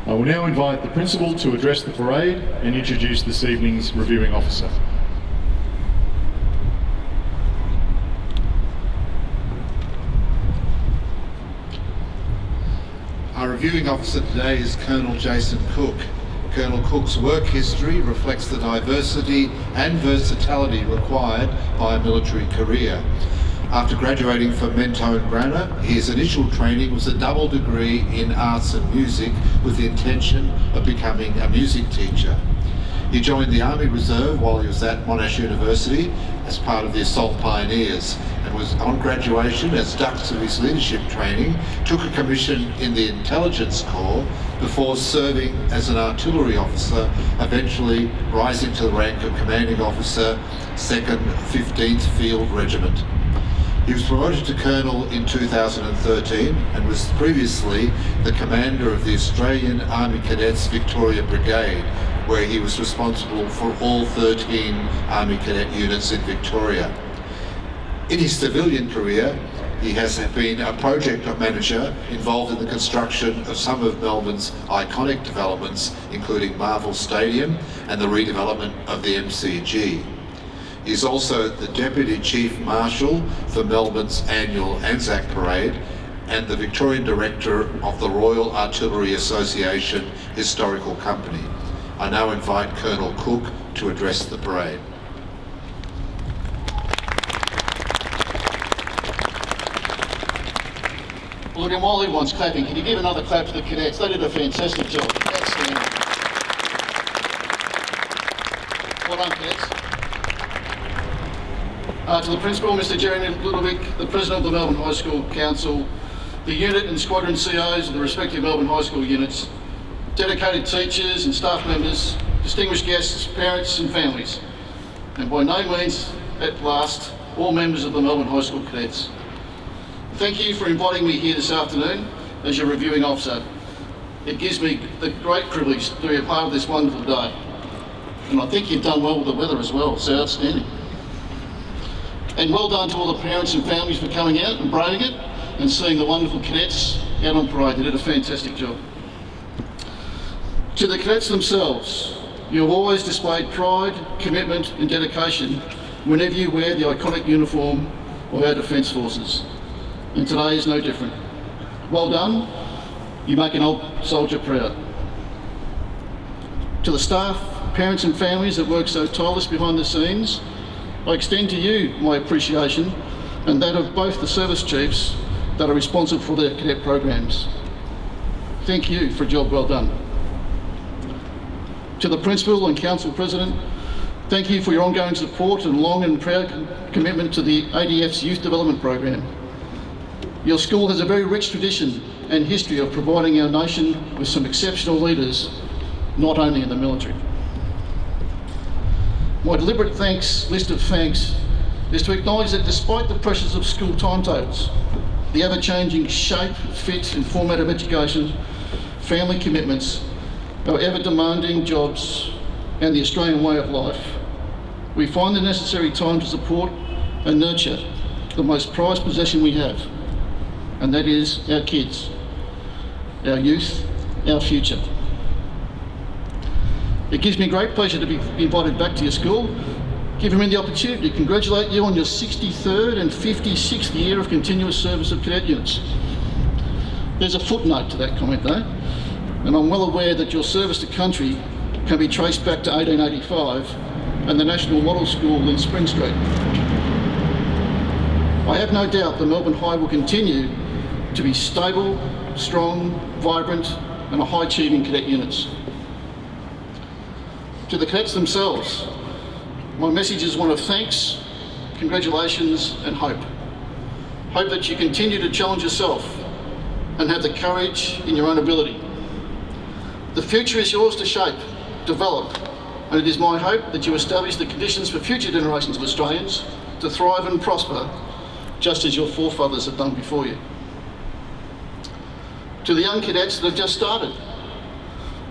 I will now invite the Principal to address the parade and introduce this evening's reviewing officer. Our reviewing officer today is Colonel Jason Cook. Colonel Cook's work history reflects the diversity and versatility required by a military career. After graduating from Mentone Grammar, his initial training was a double degree in arts and music with the intention of becoming a music teacher. He joined the Army Reserve while he was at Monash University as part of the Assault Pioneers, and was on graduation as ducts of his leadership training, took a commission in the Intelligence Corps before serving as an artillery officer, eventually rising to the rank of Commanding Officer, 2nd 15th Field Regiment. He was promoted to Colonel in 2013 and was previously the commander of the Australian Army Cadets Victoria Brigade, where he was responsible for all 13 Army Cadet units in Victoria. In his civilian career, he has been a project manager involved in the construction of some of Melbourne's iconic developments, including Marvel Stadium and the redevelopment of the MCG. He is also the Deputy Chief Marshal for Melbourne's annual Anzac Parade and the Victorian Director of the Royal Artillery Association Historical Company. I now invite Colonel Cook to address the parade. Look, and while everyone's clapping, can you give another clap to the cadets? They did a fantastic job. Outstanding. Well done, cadets. To the Principal, Mr. Jeremy Ludovic, the President of the Melbourne High School Council, the unit and squadron COs of the respective Melbourne High School units, dedicated teachers and staff members, distinguished guests, parents and families, and by no means at last, all members of the Melbourne High School Cadets. Thank you for inviting me here this afternoon as your reviewing officer. It gives me the great privilege to be a part of this wonderful day. And I think you've done well with the weather as well, it's outstanding. And well done to all the parents and families for coming out and braving it and seeing the wonderful cadets out on parade. They did a fantastic job. To the cadets themselves, you have always displayed pride, commitment and dedication whenever you wear the iconic uniform of our Defence Forces. And today is no different. Well done, you make an old soldier proud. To the staff, parents and families that work so tirelessly behind the scenes, I extend to you my appreciation and that of both the service chiefs that are responsible for their cadet programs. Thank you for a job well done. To the Principal and Council President, thank you for your ongoing support and long and proud commitment to the AAFC Youth Development Program. Your school has a very rich tradition and history of providing our nation with some exceptional leaders, not only in the military. My deliberate list of thanks is to acknowledge that despite the pressures of school timetables, the ever-changing shape, fit and format of education, family commitments, our ever-demanding jobs and the Australian way of life, we find the necessary time to support and nurture the most prized possession we have, and that is our kids, our youth, our future. It gives me great pleasure to be invited back to your school, giving me the opportunity to congratulate you on your 63rd and 56th year of continuous service of cadet units. There's a footnote to that comment though, and I'm well aware that your service to country can be traced back to 1885 and the National Model School in Spring Street. I have no doubt that Melbourne High will continue to be stable, strong, vibrant and a high-achieving cadet units. To the cadets themselves, my message is one of thanks, congratulations and hope. Hope that you continue to challenge yourself and have the courage in your own ability. The future is yours to shape, develop, and it is my hope that you establish the conditions for future generations of Australians to thrive and prosper, just as your forefathers have done before you. To the young cadets that have just started,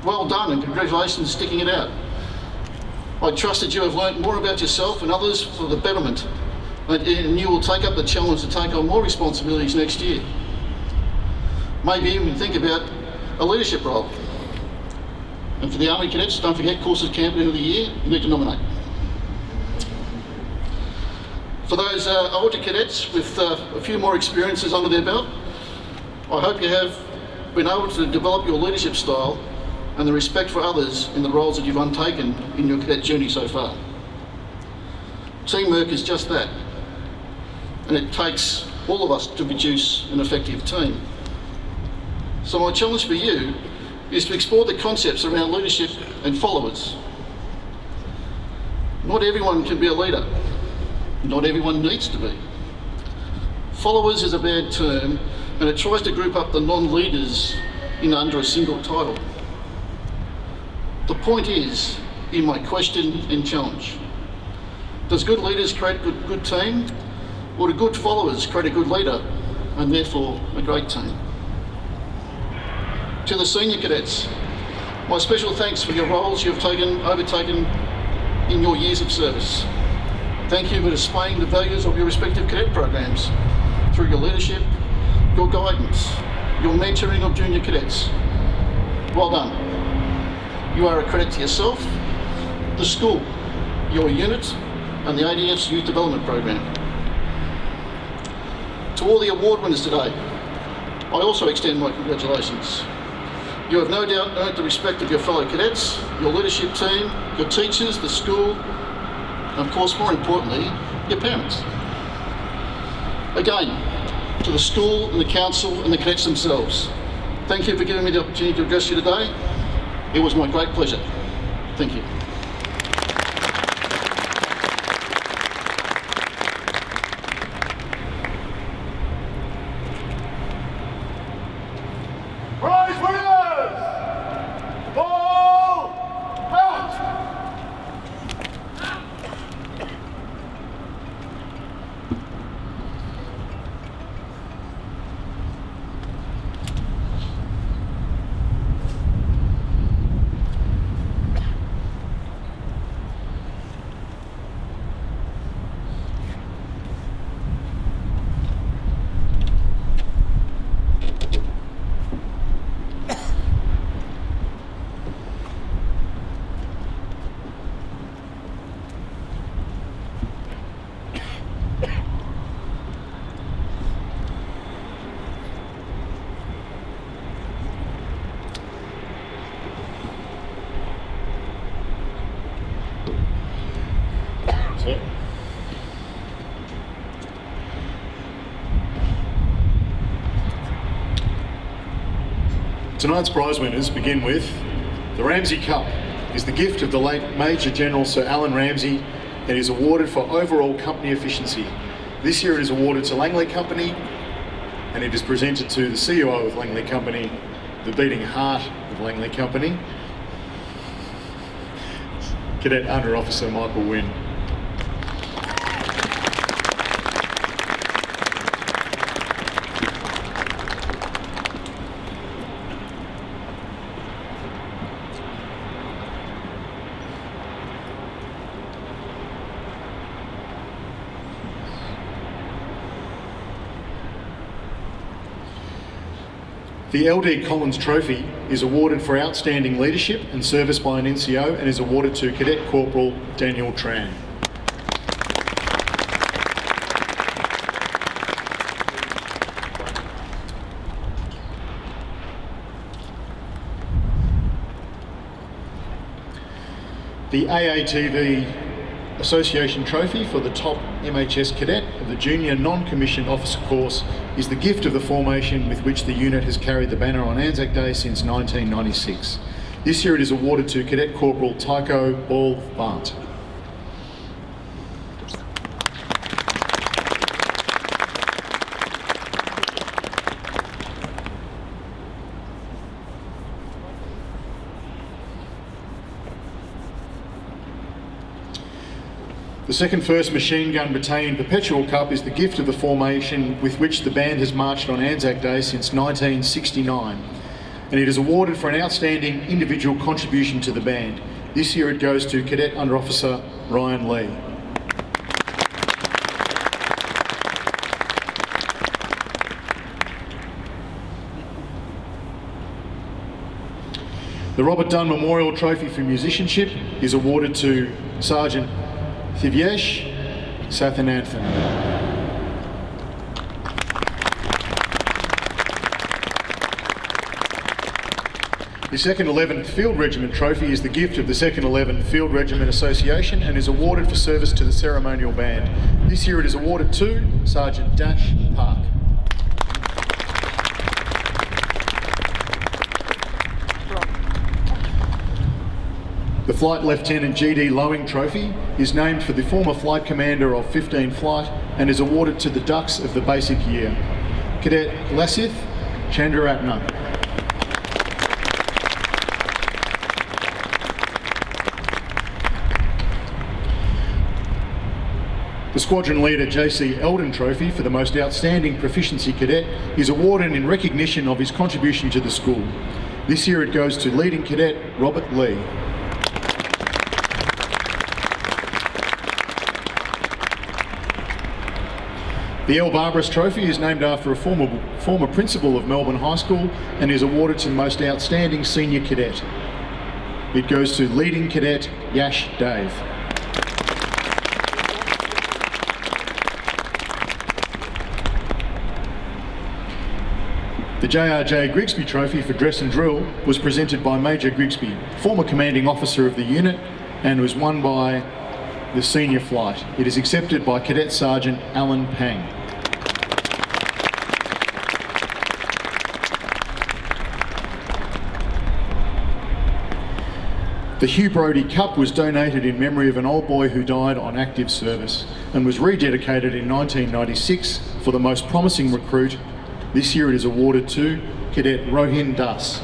well done and congratulations on sticking it out. I trust that you have learnt more about yourself and others for the betterment, and you will take up the challenge to take on more responsibilities next year. Maybe even think about a leadership role. And for the Army cadets, don't forget courses camp at the end of the year, you need to nominate. For those older cadets with a few more experiences under their belt, I hope you have been able to develop your leadership style and the respect for others in the roles that you've undertaken in your cadet journey so far. Teamwork is just that, and it takes all of us to produce an effective team. So my challenge for you is to explore the concepts around leadership and followers. Not everyone can be a leader. Not everyone needs to be. Followers is a bad term, and it tries to group up the non-leaders in under a single title. The point is, in my question and challenge, does good leaders create a good team, or do good followers create a good leader, and therefore a great team? To the senior cadets, my special thanks for your roles you've overtaken in your years of service. Thank you for displaying the values of your respective cadet programs through your leadership, your guidance, your mentoring of junior cadets. Well done. You are a credit to yourself, the school, your unit, and the ADF's Youth Development Program. To all the award winners today, I also extend my congratulations. You have no doubt earned the respect of your fellow cadets, your leadership team, your teachers, the school, and of course, more importantly, your parents. Again, to the school and the council and the cadets themselves, thank you for giving me the opportunity to address you today. It was my great pleasure. Thank you. Tonight's prize winners begin with the Ramsay Cup. Is the gift of the late Major General Sir Alan Ramsay and is awarded for overall company efficiency. This year it is awarded to Langley Company and it is presented to the CEO of Langley Company, the beating heart of Langley Company, Cadet Under Officer Michael Wynne. The LD Collins Trophy is awarded for outstanding leadership and service by an NCO and is awarded to Cadet Corporal Daniel Tran. The AATV Association Trophy for the top MHS cadet of the Junior Non-Commissioned Officer course is the gift of the formation with which the unit has carried the banner on Anzac Day since 1996. This year it is awarded to Cadet Corporal Tycho Ball Barnt. The second 1st Machine Gun Battalion Perpetual Cup is the gift of the formation with which the band has marched on Anzac Day since 1969, and it is awarded for an outstanding individual contribution to the band. This year it goes to Cadet Under Officer Ryan Lee. The Robert Dunn Memorial Trophy for Musicianship is awarded to Sergeant Thivyesh Sathananthan. The 2nd 11th Field Regiment Trophy is the gift of the 2nd 11th Field Regiment Association and is awarded for service to the ceremonial band. This year it is awarded to Sergeant Dash Park. The Flight Lieutenant G.D. Lowing Trophy is named for the former Flight Commander of 15 Flight and is awarded to the Ducks of the basic year. Cadet Lasith Chandraratna. The Squadron Leader J.C. Eldon Trophy for the most outstanding proficiency cadet is awarded in recognition of his contribution to the school. This year it goes to Leading Cadet Robert Lee. The L. Barbaras Trophy is named after a former principal of Melbourne High School and is awarded to the most outstanding senior cadet. It goes to Leading Cadet Yash Dave. The J.R.J. Grigsby Trophy for Dress and Drill was presented by Major Grigsby, former commanding officer of the unit, and was won by the senior flight. It is accepted by Cadet Sergeant Alan Pang. The Hugh Brodie Cup was donated in memory of an old boy who died on active service and was rededicated in 1996 for the most promising recruit. This year it is awarded to Cadet Rohin Das.